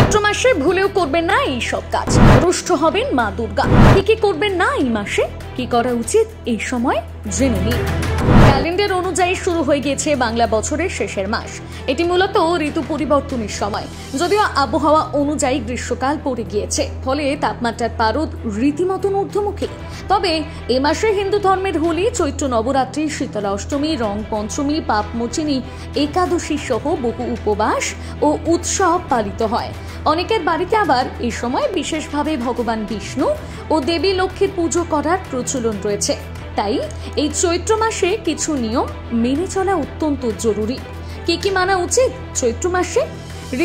চৈত্র মাসে ভুলেও করবেন না এই সব কাজ। রুষ্ট হবেন মা দুর্গা। কি করবেন না এই মাসে, কি করা উচিত এই সময় জেনে নিন। ক্যালেন্ডার অনুযায়ী শুরু হয়ে গিয়েছে বাংলা বছরের শেষের মাস। এটি মূলত ঋতু পরিবর্তনের সময়। যদিও আবহাওয়া অনুযায়ী গ্রীষ্মকাল পড়ে গিয়েছে, ফলে তাপমাত্রার পারদ রীতিমতন ঊর্ধ্বমুখী। তবে এ মাসে হিন্দু ধর্মের হোলি, চৈত্র নবরাত্রি, শীতলা অষ্টমী, রং পঞ্চমী, পাপমোচিনী একাদশী সহ বহু উপবাস ও উৎসব পালিত হয়। অনেকের বাড়িতে আবার এই সময় বিশেষভাবে ভগবান বিষ্ণু ও দেবী লক্ষ্মীর পুজো করার প্রচলন রয়েছে। তাই এই চৈত্র মাসে কিছু নিয়ম মেনে চলা অত্যন্ত জরুরি। কি মানা উচিত চৈত্র মাসে?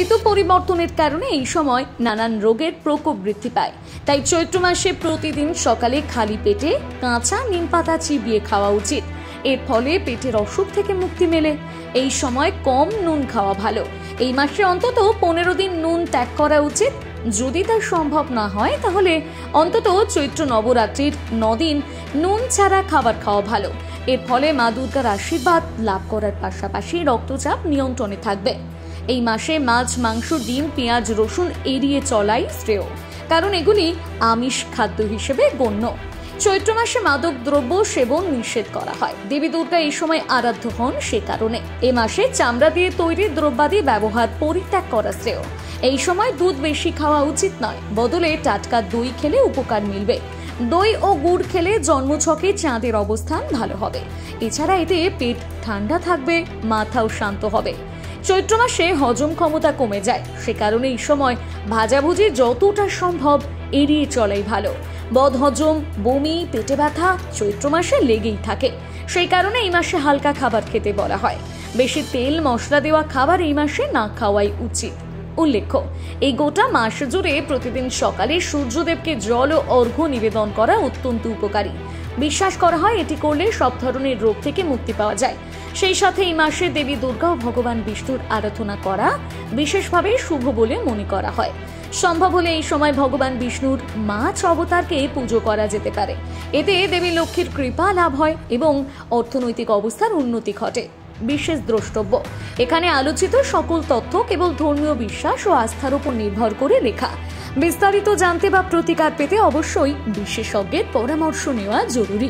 ঋতু পরিবর্তনের কারণে এই সময় নানান রোগের প্রকোপ বৃদ্ধি পায়। তাই চৈত্র মাসে প্রতিদিন সকালে খালি পেটে কাঁচা নিম পাতা চিবিয়ে খাওয়া উচিত। এর ফলে পেটের অসুখ থেকে মুক্তি মেলে। এই সময় কম নুন খাওয়া ভালো। এই মাসে অন্তত 15 দিন নুন ত্যাগ করা উচিত। যদি তা সম্ভব না হয় তাহলে অন্তত চৈত্র নবরাত্রির 9 দিন নুন ছাড়া খাবার খাওয়া ভালো। এর ফলে মা দুর্গার আশীর্বাদ লাভ করার পাশাপাশি রক্তচাপ নিয়ন্ত্রণে থাকবে। এই মাসে মাছ, মাংস, ডিম, পেঁয়াজ, রসুন এড়িয়ে চলাই শ্রেয়, কারণ এগুলি আমিষ খাদ্য হিসেবে গণ্য। চৈত্র মাসে মাদক দ্রব্য সেবন নিষেধ করা হয়। দেবী দুর্গা এই সময় আরাধ্য হন, সে কারণে এ মাসে চামড়া দিয়ে তৈরি দ্রব্যাদি ব্যবহার পরিত্যাগ করা শ্রেয়। এই সময় দুধ বেশি খাওয়া উচিত নয়, বদলে টাটকা দই খেলে উপকার মিলবে। দই ও গুড় খেলে জন্মছকে চাঁদের অবস্থান ভালো হবে। এছাড়া এতে পেট ঠান্ডা থাকবে, মাথাও শান্ত হবে। চৈত্র মাসে হজম ক্ষমতা কমে যায়, সে কারণে এই সময় ভাজাভুজি যতটা সম্ভব এড়িয়ে চলাই ভালো। বদহজম, বমি, পেটে ব্যথা চৈত্র মাসে লেগেই থাকে। সেই কারণে এই মাসে হালকা খাবার খেতে বলা হয়। বেশি তেল মশলা দেওয়া খাবার এই মাসে না খাওয়াই উচিত। উল্লেখ্য, এই গোটা মাস জুড়ে প্রতিদিন সকালে সূর্যদেবকে জল ও অর্ঘ্য নিবেদন করা অত্যন্ত উপকারী। বিশ্বাস করা হয় এটি করলে সব ধরনের রোগ থেকে মুক্তি পাওয়া যায়। সেই সাথে এই মাসে দেবী দুর্গা ও ভগবান বিষ্ণুর আরাধনা করা বিশেষভাবে শুভ বলে মনে করা হয়। সম্ভব হলে এই সময় ভগবান বিষ্ণুর মাছ অবতারকে পুজো করা যেতে পারে। এতে দেবী লক্ষ্মীর কৃপা লাভ হয় এবং অর্থনৈতিক অবস্থার উন্নতি ঘটে। বিশেষ দ্রষ্টব্য, এখানে আলোচিত সকল তথ্য কেবল ধর্মীয় বিশ্বাস ও আস্থার উপর নির্ভর করে লেখা। বিস্তারিত জানতে বা প্রতিকার পেতে অবশ্যই বিশেষজ্ঞের পরামর্শ নেওয়া জরুরি।